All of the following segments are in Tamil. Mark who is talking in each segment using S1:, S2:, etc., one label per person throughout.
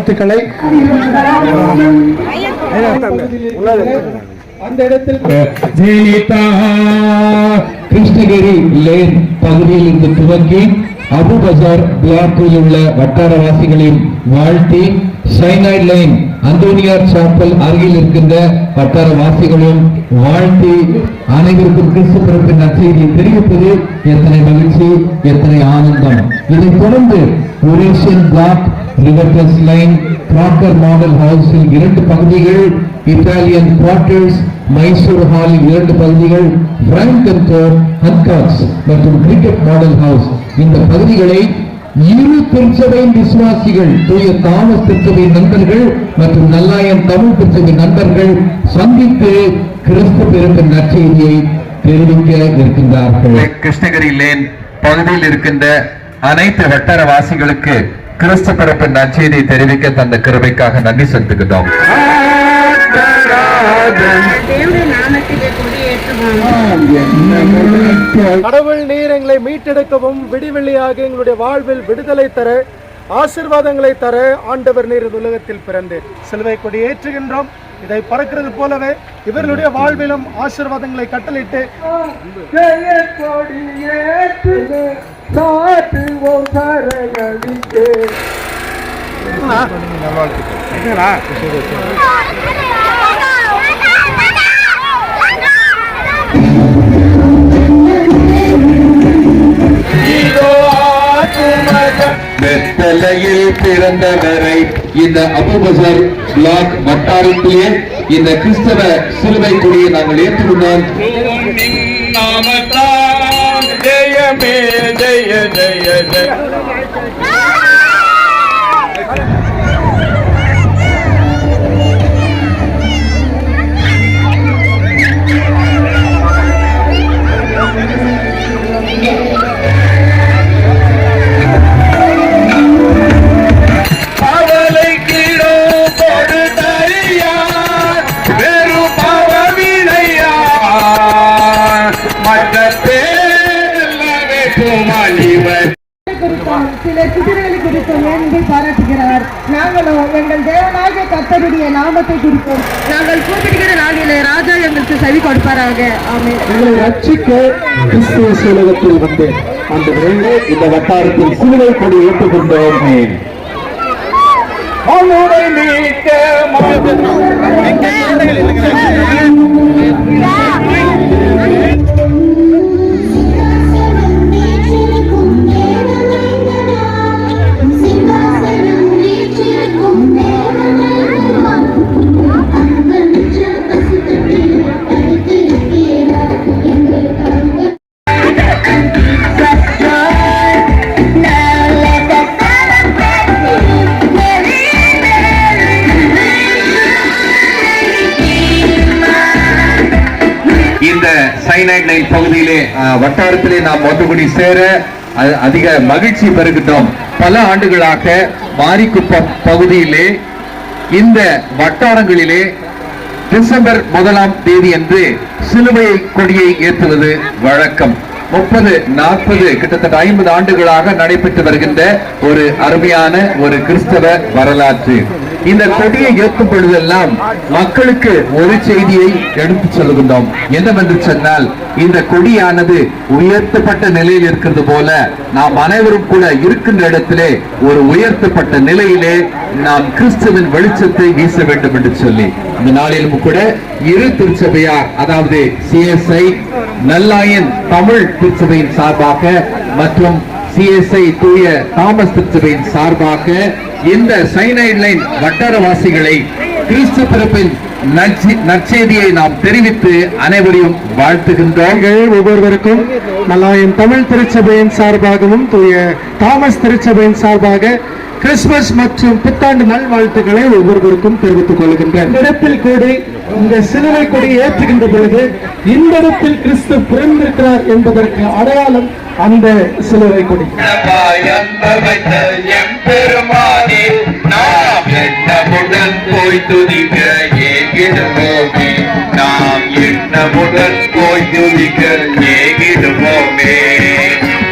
S1: வாழ்த்துக்களை அந்த இடத்தில் ஜெயலலிதா கிருஷ்ணகிரி லேன் பகுதியில் இருந்து துவங்கி அபு பஜார் பிளாக்கில் உள்ள வட்டாரவாசிகளையும் வாழ்த்தி சைனைட் லைன் அந்தோனியார் சாப்பல் அருகில் இருக்கின்ற வட்டாரவாசிகளையும் வாழ்த்தி அனைவருக்கும் கிறிஸ்து பிறப்பின் நற்செய்தியை தெரிவிப்பது எத்தனை மகிழ்ச்சி, எத்தனை ஆனந்தம். இதைத் தொடர்ந்து ஒரேஷியன் பிளாக், ரிவர்டஸ் லைன், கிராக்கர் மாடல் ஹவுஸில் 2 பகுதிகள், இத்தாலியன் குவார்டர்ஸ், மைசூர் ஹாலில் 2 பகுதிகள், பிராங்க் அண்ட் கோ, ஹன்காக்ஸ் மற்றும் கிரிக்கெட் மாடல் ஹவுஸ் இந்த பகுதிகளை இரு திருச்சபையின் விசுவாசிகள், தூய தாமஸ் திருச்சபையின் நண்பர்கள் மற்றும் நல்லாயன் தமிழ் திருச்சபையின் நண்பர்கள் சந்தித்து கிறிஸ்து பிறப்பின் நற்செய்தியை தெரிவிக்க இருக்கின்றார்கள்.
S2: கிருஷ்ணகிரி லேன் பகுதியில் இருக்கின்ற அனைத்து வட்டாரவாசிகளுக்கு கிறிஸ்து பிறப்பின் நற்செய்தியை தெரிவிக்க தந்த கிருபைக்காக நன்றி செலுத்துகிறோம்.
S1: கடவுள் நீர் எங்களை மீட்டெடுக்கவும் விடிவெள்ளியாக எங்களுடைய வாழ்வில் விடுதலை தர ஆசீர்வாதங்களை தர ஆண்டவர் நீர் உலகத்தில் பிறந்தேன். சிலுவை கொடி ஏற்றுகின்றோம். இதை பறக்கிறது போலவே இவர்களுடைய வாழ்விலும் ஆசீர்வாதங்களை கட்டளிட்டு
S2: வெத்தலையில் பிறந்தவரை இந்த அபு பஜார் பிளாக் வட்டாரத்திலே இந்த கிறிஸ்தவ சிலுவை கொடியை நாங்கள் ஏற்றுக்கொண்டோம். ஜெயமே ஜெய ஜெய ஜெய.
S3: சில குதிரைகளை குறித்து வேண்டி பாராட்டுகிறார். நாங்களோ எங்கள் தேவனாகிய கர்த்தருடைய நாமத்தை குறிப்போம். நாங்கள் கூப்பிடுகிற நாளிலே ராஜா எங்களுக்கு செவி கொடுப்பாராக. ஆமென்.
S1: எங்களை ரட்சிக்க கிறிஸ்துவ உலகத்தில் வந்து ஆண்டவரே இந்த வட்டாரத்தில் சிலுவை கொடி ஏற்றுக்கொண்டோம்.
S2: சைனைட் லைன் பகுதியிலே வட்டாரத்திலே நாம் ஒன்றுபடி சேர அதிக மகிழ்ச்சி பெறுகின்றோம். பல ஆண்டுகளாக மாரிக்குப்பம் பகுதியிலே இந்த வட்டாரங்களிலே டிசம்பர் 1ஆம் தேதி அன்று சிலுவை கொடியை ஏற்றுவது வழக்கம். 30, 40 கிட்டத்தட்ட 50 ஆண்டுகளாக நடைபெற்று வருகின்ற ஒரு அருமையான ஒரு கிறிஸ்தவ வரலாற்று. இந்த கொடியை ஏற்றும் பொழுதெல்லாம் மக்களுக்கு ஒரு செய்தியை எடுத்து சொல்லுகின்றோம். என்னவென்று சொன்னால், இந்த கொடியானது உயர்த்தப்பட்ட நிலையில் இருக்கிறது போல நாம் அனைவரும் கூட இருக்கின்ற இடத்திலே ஒரு உயர்த்தப்பட்ட நிலையிலே நாம் கிறிஸ்துவின் வெளிச்சத்தை வீச வேண்டும் என்று சொல்லி இந்த நாளிலும் கூட இரு திருச்சபையார், அதாவது CSI நல்லாயன் தமிழ் திருச்சபையின் சார்பாக மற்றும் CSI தூய தாமஸ் திருச்சபையின் சார்பாக இந்த சைனைட் லைன் வட்டாரவாசிகளை கிறிஸ்து பிறப்பின் நற்செய்தியை நாம் தெரிவித்து அனைவரையும் வாழ்த்துகின்றோம்.
S1: ஒவ்வொருவருக்கும் நல்லாயன் தமிழ் திருச்சபையின் சார்பாகவும் தூய தாமஸ் திருச்சபையின் சார்பாக கிறிஸ்துமஸ் மற்றும் புத்தாண்டு நல்வாழ்த்துக்களை ஒவ்வொருவருக்கும் தெரிவித்துக் கொள்கின்றேன். இடத்தில் கூடி இந்த சிலுவை கொடி ஏற்றுகின்ற பொழுது இந்த இடத்தில் கிறிஸ்து பிறந்திருக்கிறார் என்பதற்கு அடையாளம் அந்த சிலுவை கொடி.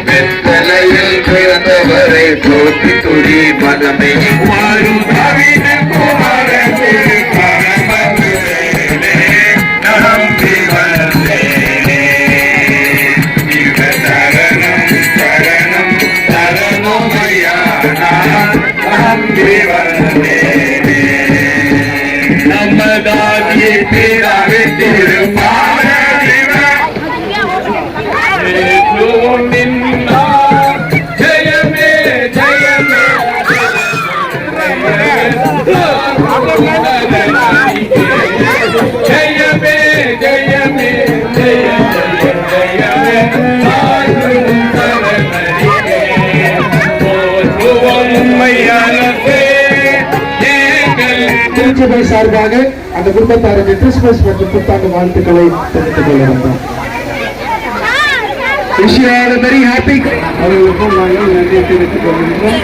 S2: வெத்தலையில் பிறந்தவரை போற்றி துதி மதமே வாழும் கவித குமார நம்பி வந்தேனே சரணம் சரணம் சரணம் ஐயா நம்பி வந்தேனே நமதாகிய பிதாவே திருப்பாத ஜெயமே ஜெயமே ஜெயமே ஜெயமே
S4: திருச்சபை சார்பாக அந்த குடும்பத்தாருக்கு கிறிஸ்துமஸ் மற்றும் புத்தாண்டு வாழ்த்துக்களை தெரிவித்துக் கொள்கிறோம்.
S2: Wish you all a very happy.
S4: அவர்களுக்கும் நாங்கள் நன்றியை தெரிவித்துக் கொள்கின்றோம்.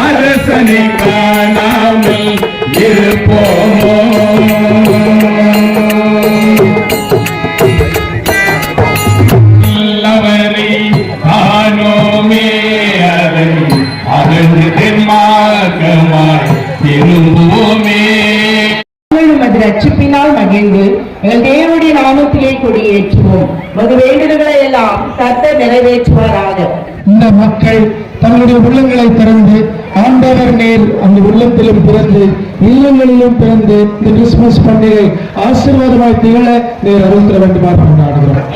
S1: அரசனை காணாமல் இருப்போமோ அவரை காணோமே அதை அகன்று தென்மார்க்கமாய் திரும்புவோமே.
S3: உமது ரட்சிப்பினால் மகிழ்ந்து எங்கள் தேவனுடைய நாமத்திலே கொடியேற்றுவோம். உமது வேண்டுதல்களை எல்லாம் கர்த்தர் நிறைவேற்றுவாராக.
S4: இந்த மக்கள் தங்களுடைய உள்ளங்களை திறந்து ஆண்டவர் நேர் அந்த உள்ளத்திலும் பிறந்து இல்லங்களிலும் பிறந்து இந்த கிறிஸ்துமஸ் பண்டிகை ஆசீர்வாதமாய் திகழ நேர் அருள் தர வேண்டுமாறு கொண்டாடுகிறோம்.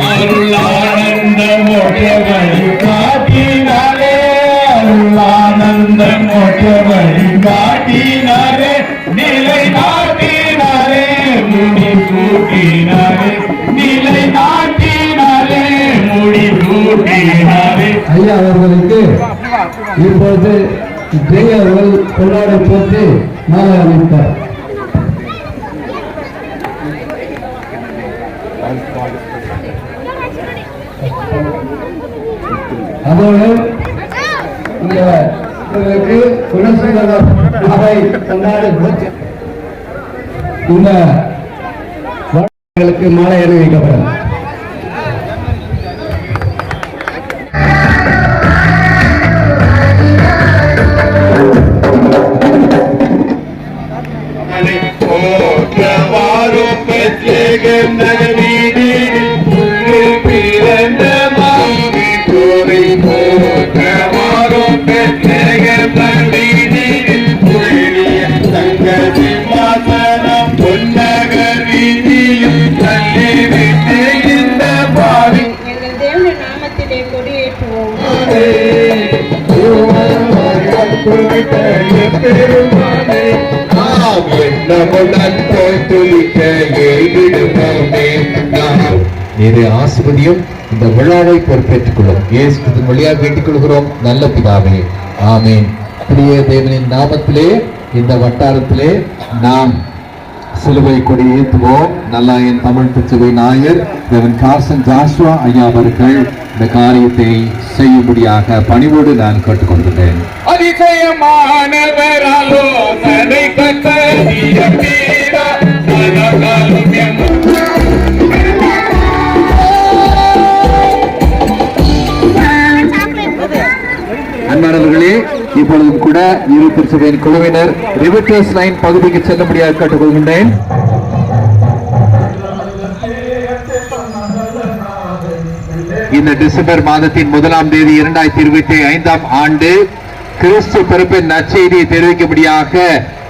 S1: அருளானந்த மோட்ச வழி காட்டினாரே அருளானந்த மோட்ச வழி காட்டினாரே நிலை நாட்டினாரே முடி கூட்டினாரே நிலை நாட்டினாரே முடி கூட்டினாரே.
S4: ஐயா அவர்களுக்கு இப்பொழுது ஜெய அவர்கள் கொண்டாடை போட்டு மாலை அளித்தார். அதோடு இவர்களுக்கு குணசுந்தரம் அவை கொண்டாடு இந்த வாழ்க்கைகளுக்கு மாலை அணிவிக்கப்படும்.
S2: நீரை ஆசிர்வதியும் இந்த விழாவை பொறுப்பேற்றுக் கொள்ளும் இயேசு கிறிஸ்துவின் வழியாக வேண்டிக் கொள்கிறோம் நல்ல பிதாவே ஆமென். பிரிய தேவனின் நாமத்திலே இந்த வட்டாரத்திலே நாம் சிலுவை கொடி ஏற்றுவோம். நல்லாயன் தமிழ் திருச்சபை நாயர் தேவன் கார்சன் ஜாஸ்வா ஐயா அவர்கள் இந்த காரியத்தை செய்யும்படியாக பணிவோடு நான் கேட்டுக்கொள்கிறேன். அதிசயமானவராலோ தன்னை அன்பானவர்களே, இப்பொழுதும் கூட இரு திருச்சபையின் குழுவினர் ரிவர்டர்ஸ் லைன் பகுதிக்கு செல்லும்படியாக கேட்டுக்கொள்கின்றேன். இந்த டிசம்பர் மாதத்தின் 1ஆம் தேதி 2025ஆம் ஆண்டு கிறிஸ்து பிறப்பின் நற்செய்தியை தெரிவிக்கும்படியாக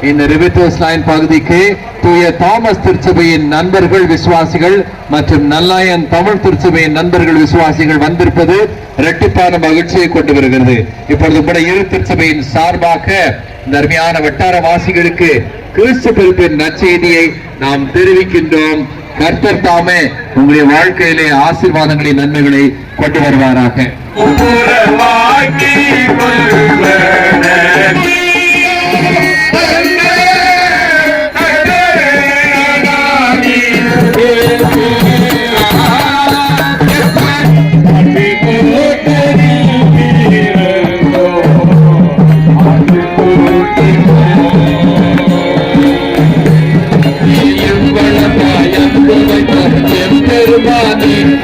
S2: இந்த ரிவர்டர்ஸ் லைன் பகுதிக்கு தூய தாமஸ் திருச்சபையின் நண்பர்கள் விசுவாசிகள் மற்றும் நல்லாயன் தமிழ் திருச்சபையின் நண்பர்கள் விசுவாசிகள் வந்திருப்பது இரட்டிப்பான மகிழ்ச்சியை கொண்டு வருகிறது. இப்பொழுது கூட இரு திருச்சபையின் சார்பாக இந்த அருமையான வட்டார வாசிகளுக்கு கிறிஸ்து பிறப்பின் நற்செய்தியை நாம் தெரிவிக்கின்றோம். கர்த்தர் தாமே உங்களுடைய வாழ்க்கையிலே ஆசீர்வாதங்களின் நன்மைகளை கொண்டு வருவாராக.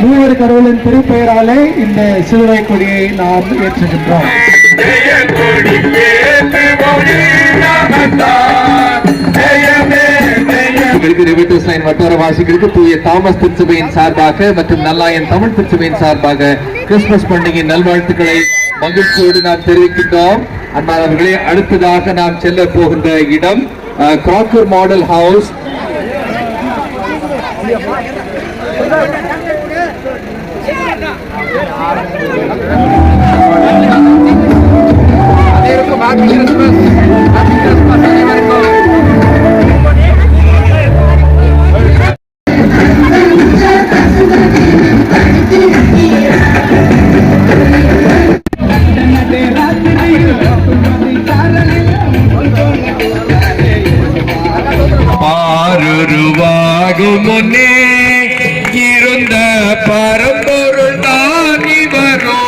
S4: மூவர் கடவுளின் திருப்பெயராலே இந்த சிலுவை கொடியை நாம் ஏற்றுகின்றோம்.
S2: வட்டார வாசிகளுக்கு தூய தாமஸ் திருச்சபையின் சார்பாக மற்றும் நல்லாயன் தமிழ் திருச்சபையின் சார்பாக கிறிஸ்துமஸ் பண்டிகை நல்வாழ்த்துக்களை மகிழ்ச்சியோடு நாம் தெரிவிக்கின்றோம். அன்பானவர்களே, அடுத்ததாக நாம் செல்ல போகின்ற இடம் கிராக்கர் மாடல் ஹவுஸ். பாருருவாகும் முன்னே இருந்த பரம்பொருள் தான் இவரோ.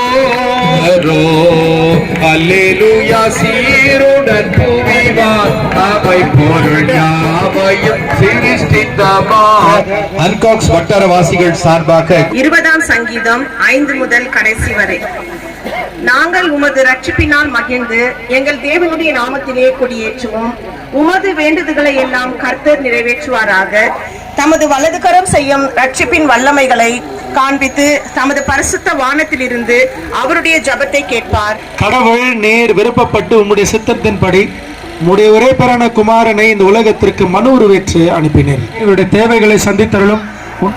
S2: அல்லேலூயா சீருடன் புவிவார் அவை பொருள் யாவையும் சிருஷ்டித்தவார். அன்காக்ஸ் வட்டாரவாசிகள் சார்பாக
S3: 20ஆம் சங்கீதம் 5 முதல் கடைசி வரை. நாங்கள் உமது ரட்சிப்பினால் மகிழ்ந்து எங்கள் தேவனுடைய நாமத்திலே கொடியேற்றுவோம். உமது வேண்டுதல்களை எல்லாம் கர்த்தர் நிறைவேற்றுவாராக. தமது வலதுகரம் செய்யும் ரட்சிப்பின் வல்லமைகளை காண்பித்து தமது பரிசுத்த வானத்திலிருந்து அவருடைய ஜபத்தை கேட்பார்.
S4: கடவுள் நேர் விருப்பப்பட்டு உம்முடைய சித்தத்தின்படி உம்முடைய ஒரே பேரான குமாரனை இந்த உலகத்திற்கு மனு உருவேற்று அனுப்பினேன். இவருடைய தேவைகளை சந்தித்தருளும்.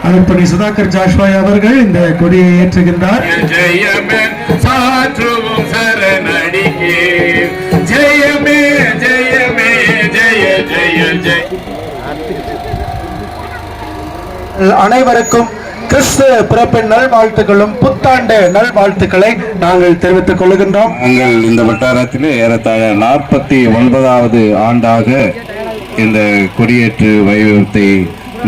S4: அருட்பணி சுதாகர் ஜாஷ்வாய் அவர்கள் இந்த கொடியை ஏற்றுகின்றார்.
S5: ஜெயமே சாற்றுவோம் சரணடிக்கே, ஜெயமே ஜெயமே ஜெய ஜெய ஜெய.
S4: அனைவருக்கும் கிறிஸ்து பிறப்பின் நல்வாழ்த்துக்களும் புத்தாண்டு நல்வாழ்த்துக்களை நாங்கள் தெரிவித்துக் கொள்கின்றோம்.
S5: நாங்கள் இந்த வட்டாரத்திலே ஏறத்தாழ 49வது ஆண்டாக இந்த கொடியேற்று வைபவத்தை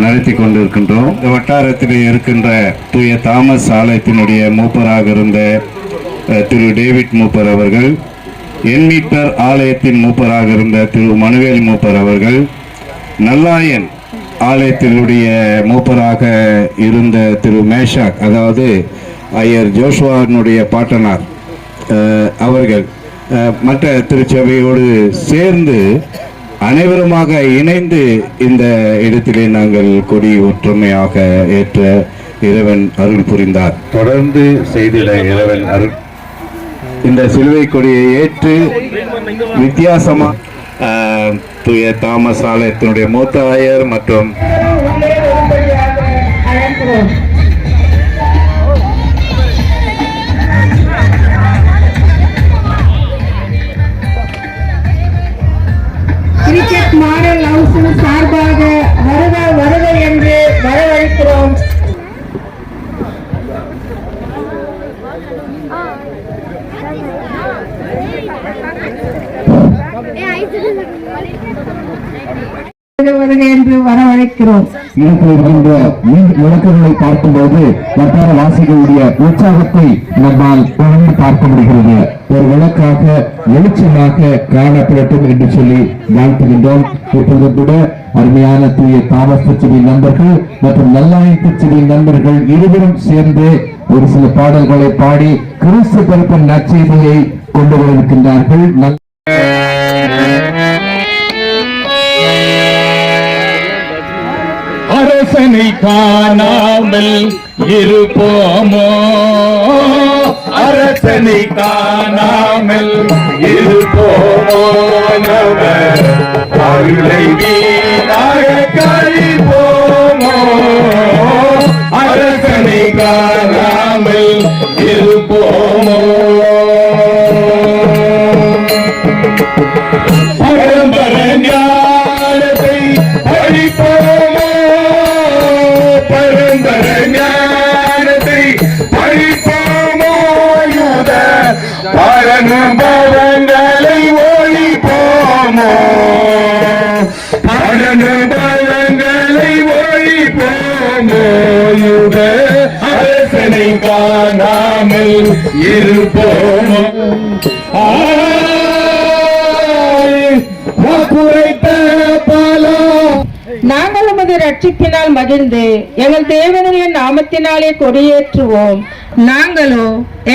S5: நடத்தி கொண்டிருக்கின்றோம். இந்த வட்டாரத்தில் இருக்கின்ற தூய தாமஸ் ஆலயத்தினுடைய மூப்பராக இருந்த திரு டேவிட் மூப்பர் அவர்கள், என்மீட்பர் ஆலயத்தின் மூப்பராக இருந்த திரு மனுவேல் மூப்பர் அவர்கள், நல்லாயன் ஆலயத்தினுடைய மூப்பராக இருந்த திரு மேஷாக், அதாவது ஐயர் ஜோஷுவானுடைய பாட்டனார் அவர்கள், மற்ற திருச்சபையோடு சேர்ந்து அனைவருமாக இணைந்து இந்த இடத்திலே நாங்கள் கொடி ஒற்றுமையாக ஏற்ற இறைவன் அருள் புரிந்தார். தொடர்ந்து செய்திட இறைவன் அருள். இந்த சிலுவை கொடியை ஏற்று வித்தியாசமா தூய தாமஸ் ஆலயத்தினுடைய மூத்த ஆயர் மற்றும்
S3: கிரிக்கெட் மாடல் ஹவுஸ் சார்பாக வருக வருக என்று வரவழைக்கிறோம். என்று வரவழைக்கிறோம்.
S1: இருக்கின்ற விளக்குகளை பார்க்கும்போது வட்டார வாசிகளுடைய உற்சாகத்தை நம்மால் உணர்ந்து பார்க்க முடிகிறது. ஒரு விளக்காக வெளிச்சமாக காணப்படட்டும் என்று சொல்லி வாழ்த்துகின்றோம். இப்பொழுது கூட அருமையான தூய தாமஸ் திருச்சபை நண்பர்கள் மற்றும் நல்லாயன் திருச்சபை நண்பர்கள் இருவரும் சேர்ந்து ஒரு சில பாடல்களை பாடி கிறிஸ்து பிறப்பின் நற்செய்தியை கொண்டு வர இருக்கின்றார்கள்.
S4: அரசனை காணாமல் இருப்போமோ, அரசனை காணாமல் இருப்போமோ, அருளை வீணாக கழிப்போமோ, அரசனை காணாமல் இருப்போமோ, பரம்பரை ஞானத்தை அழிப்போமோ, பரம்பரை ஞானத்தை அழிப்போமோ, யூத பரனுபவங்களை ஒழிப்போமோ, பரனுபவங்களை ஒழிப்போமோ, யூத அரசனை காணாமல் இருப்போமோ.
S6: நாங்கள் உமது ரட்சிப்பினால் மகிழ்ந்து எங்கள் தேவனுடைய நாமத்தினாலே கொடியேற்றுவோம். நாங்களோ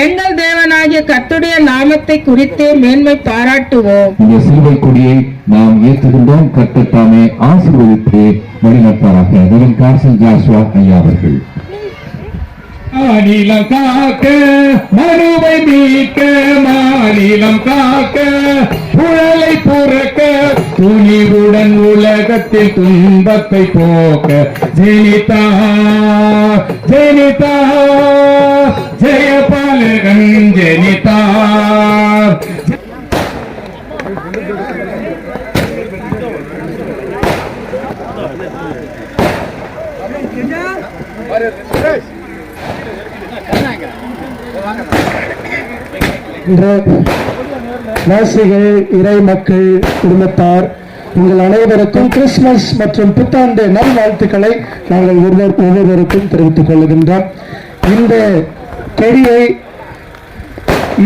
S6: எங்கள் தேவனாகிய கர்த்தருடைய நாமத்தை குறித்தே மேன்மை பாராட்டுவோம்.
S1: இந்த சிலுவை கொடியை நாம் ஏற்றுகின்றோம். கர்த்தர் தாமே ஆசீர்வதித்து வழிநடப்பாராக. தேவன் கார்சன் ஜாஸ்வா ஐயா அவர்கள்.
S4: மாநிலம் காக்க மனுவை மீட்க, மாநிலம் காக்க புழலை புறக்க, துணிவுடன் உலகத்தில் துன்பத்தை போக்க, ஜெனிதா ஜெனிதா ஜெயபாலகன் ஜெனிதா.
S7: இன்று வாசிகள், இறை மக்கள், குடும்பத்தார் உங்கள் அனைவருக்கும் கிறிஸ்துமஸ் மற்றும் புத்தாண்டு நல்வாழ்த்துக்களை நாங்கள் ஒவ்வொருவருக்கும் தெரிவித்துக் கொள்கின்றோம். இந்த கொடியை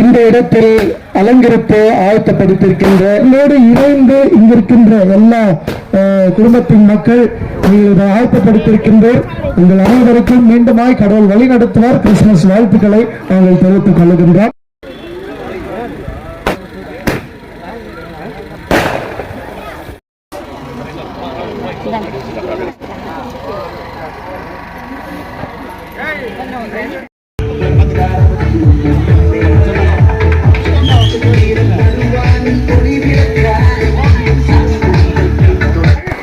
S7: இந்த இடத்தில் அலங்கரித்து ஆயத்தப்படுத்தியிருக்கின்ற என்னோடு இணைந்து இங்கிருக்கின்ற எல்லா குடும்பத்தின் மக்கள் இதை ஆயத்தப்படுத்தியிருக்கின்றோர். உங்கள் அனைவருக்கும் மீண்டுமாய் கடவுள் வழி நடத்துவார். கிறிஸ்துமஸ் வாழ்த்துக்களை நாங்கள் தெரிவித்துக் கொள்கின்றோம்.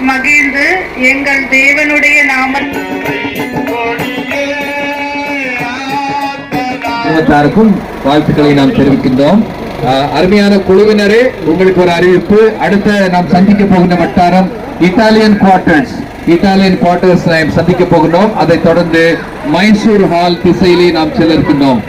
S3: மகிழ்ந்து எங்கள் தேவனுடைய
S2: நாமத்தாருக்கும் வாழ்த்துக்களை நாம் தெரிவிக்கின்றோம். அருமையான குழுவினரே, உங்களுக்கு ஒரு அறிவிப்பு. அடுத்த நாம் சந்திக்க போகின்ற வட்டாரம் இத்தாலியன் குவார்டர்ஸ். இத்தாலியன் குவார்டர்ஸ் நாம் சந்திக்க போகின்றோம். அதைத் தொடர்ந்து மைசூர் ஹால் திசையிலே நாம் செல்ல இருக்கின்றோம்.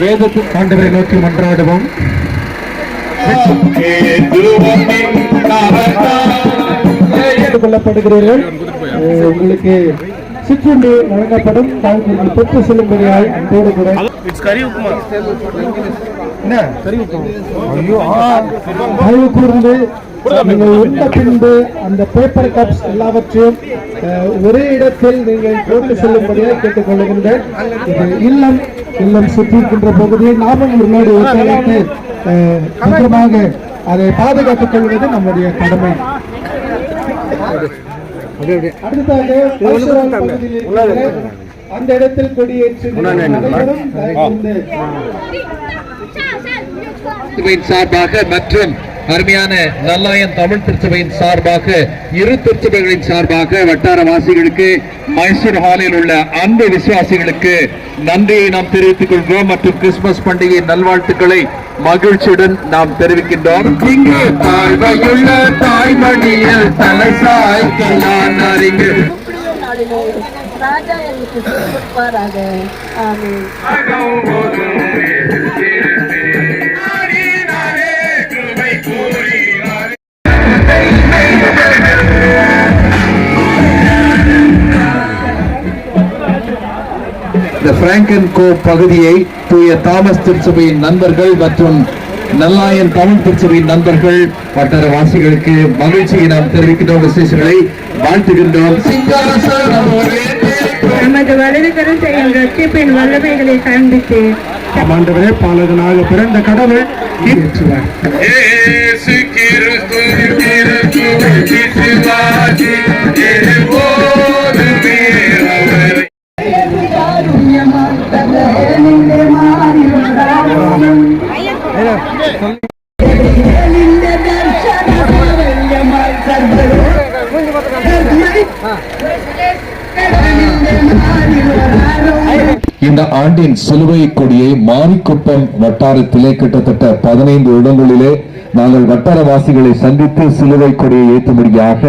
S7: வேதத்தின் ஆண்டவரை நோக்கி மன்றாடுவோம். கொள்ளப்படுகிறீர்கள். உங்களுக்கு சிற்றுண்டி வழங்கப்படும். தாங்கள் பெற்று செல்லும்படியாய் அன்போடு கூட அறிவு கூர்ந்து நீங்கள் உண்ட பின்பு அந்த பேப்பர் கப்ஸ் எல்லாவற்றையும் ஒரே இடத்தில் நீங்கள் கொண்டு செல்லும்படியாக கேட்டுக்கொள்கின்றேன். இது இல்லம் சுற்றிருக்கின்ற பகுதியை நாமும் உங்களோடு ஒத்துழைத்து பத்திரமாக அதை பாதுகாத்துக் கொள்வது நம்முடைய கடமை. அடுத்ததாக அந்த இடத்தில் கொடியேற்றி
S2: சார்பாக மற்றும் அருமையான நல்லாயன் தமிழ் திருச்சபையின் சார்பாக, இரு திருச்சபைகளின் சார்பாக வட்டாரவாசிகளுக்கு, மைசூர் ஹாலில் உள்ள அன்பு விசுவாசிகளுக்கு நன்றியை நாம் தெரிவித்துக் கொள்கிறோம். மற்றும் கிறிஸ்துமஸ் பண்டிகை நல்வாழ்த்துக்களை மகிழ்ச்சியுடன் நாம் தெரிவிக்கின்றோம். இங்கு தாழ்வையுள்ள தாய்மணியில் தலை சாய்க்கலாம் அறிந்து
S8: ராஜா எனக்கு கொடுப்பாராக. ஆமென்.
S2: இந்த பிராங்கன் கோ பகுதியை தூய தாமஸ் திருச்சபையின் நண்பர்கள் மற்றும் நல்லாயன் தமிழ் திருச்சபையின் நண்பர்கள் வட்டார வாசிகளுக்கு மகிழ்ச்சியை நாம் தெரிவிக்கின்றோம், விசேஷங்களை வாழ்த்துகின்றோம்.
S6: நமது வலது கருத்தை எங்கள் ரட்சிப்பின் வல்லமைகளை காண்பித்து
S7: ஆண்டவரே பாலகனாக பிறந்த கடவுள் ஏற்றுவார்.
S1: இந்த ஆண்டின் சிலுவை கொடியை மாரிக்குப்பம் வட்டாரத்திலே கிட்டத்தட்ட 15 இடங்களிலே நாங்கள் வட்டாரவாசிகளை சந்தித்து சிலுவை கொடியை ஏற்றும்படியாக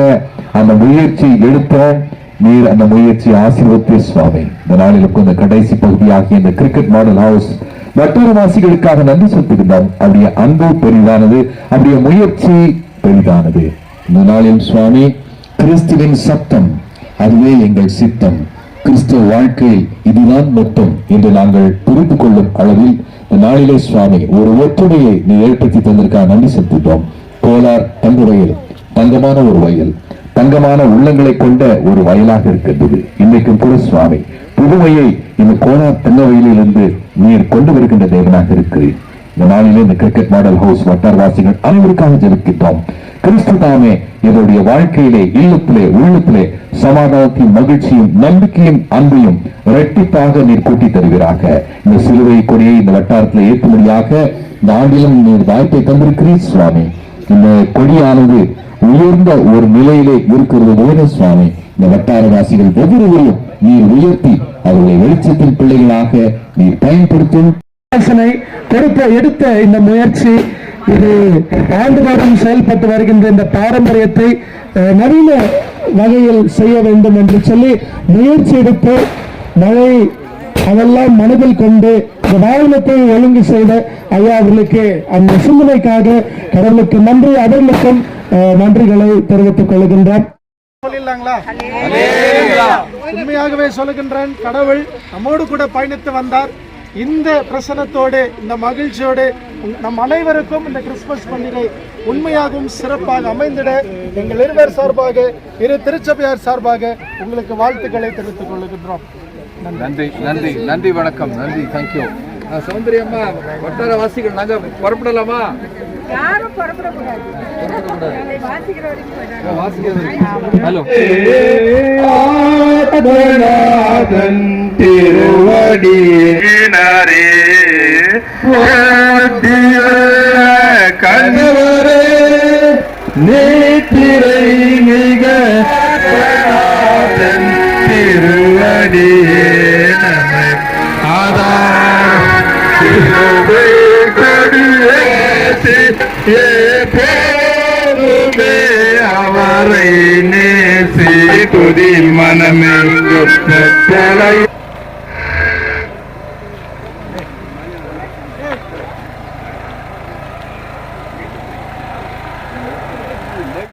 S1: அந்த முயற்சி எடுத்தோம். நீர் அந்த முயற்சியை ஆசீர்வதித்து சுவாமி. இந்த நாளிலுக்கு இந்த கடைசி பகுதியாகிய இந்த கிரிக்கெட் மாடல் ஹவுஸ் வட்டாரவாசிகளுக்காக நன்றி செலுத்துகின்றோம். அவருடைய அன்பு பெரிதானது, அவருடைய முயற்சி பெரிதானது. இந்த நாளில் சுவாமி, கிறிஸ்துவின் சத்தம் அதுவே எங்கள் சித்தம், கிறிஸ்துவ வாழ்க்கையில் இதுதான் மொத்தம் என்று நாங்கள் புரிந்து கொள்ளும் அளவில் இந்த நாளிலே சுவாமி ஒரு ஒற்றுமையை நீ ஏற்படுத்தி தந்திருக்காக நன்றி செலுத்துகிறோம். கோலார் தங்குவயல் தங்கமான ஒரு வயல், தங்கமான உள்ளங்களை கொண்ட ஒரு வயலாக இருக்கின்றது. இன்றைக்கும் கூட சுவாமி புதுமையை இந்த கோலார் தங்க வயலிலிருந்து நீர் கொண்டு வருகின்ற தேவனாக இருக்கிறீர். இந்த நாளிலே இந்த கிரிக்கெட் மாடல் ஹவுஸ் வட்டாரவாசிகள் அனைவருக்காக ஜெபிக்கின்றோம். கிறிஸ்து தாமே என்னுடைய வாழ்க்கையிலே, இல்லத்திலே, உள்ளத்திலே சமாதானத்தையும் மகிழ்ச்சியும் நம்பிக்கையும் அன்பையும் இரட்டிப்பாக நீர் கூட்டி தருவீராக. இந்த சிலுவை கொடியை இந்த வட்டாரத்தில் ஏற்றும்படியாக இந்த ஆண்டிலும் நீர் வாய்ப்பை தந்திருக்கிறீர் சுவாமி. இந்த கொடியானது உயர்ந்த ஒரு நிலையிலே இருக்கிறது போல சுவாமி, இந்த வட்டாரவாசிகள் ஒவ்வொருவரையும் நீர் உயர்த்தி அவருடைய வெளிச்சத்தின் பிள்ளைகளாக நீர் பயன்படுத்தும்.
S7: எடுத்த இந்த முயற்சி இது ஆண்டுதோறும் செயல்பட்டு வருகின்ற இந்த பாரம்பரியத்தை நவீன வகையில் செய்ய வேண்டும் என்று சொல்லி முயற்சி எடுத்து மழை அதெல்லாம் மனதில் கொண்டு இந்த வாகனத்தை ஒழுங்கு செய்த ஐயா அவர்களுக்கு அந்த சிந்தனைக்காக கடவுளுக்கு நன்றி, அவர்களுக்கும் நன்றிகளை தெரிவித்துக் கொள்கின்றேன். உண்மையாகவே சொல்லுகின்றேன், கடவுள் நம்மோடு கூட பயணித்து வந்தார். இந்த பிரசனத்தோடு, இந்த மகிழ்ச்சியோடு நம் அனைவருக்கும் இந்த கிறிஸ்துமஸ் பண்டிகை உண்மையாகவும் சிறப்பாக அமைந்திட எங்கள் இருவர் சார்பாக, இரு திருச்சபையார் சார்பாக உங்களுக்கு வாழ்த்துக்களை தெரிவித்துக் கொள்கின்றோம்.
S2: நன்றி நன்றி நன்றி, வணக்கம், நன்றி, தேங்க்யூ. சௌந்தரி அம்மா, வட்டாரவாசிகள் நாங்க புறப்படலாமா? ஹலோ. திருவடியினரே கணவரே நேத்திரை மிக திருவடியே நம்மை ஆதார் திருவை கொடியேசி எப்போதுமே அவரை நேசி துதி மனமெங்கும்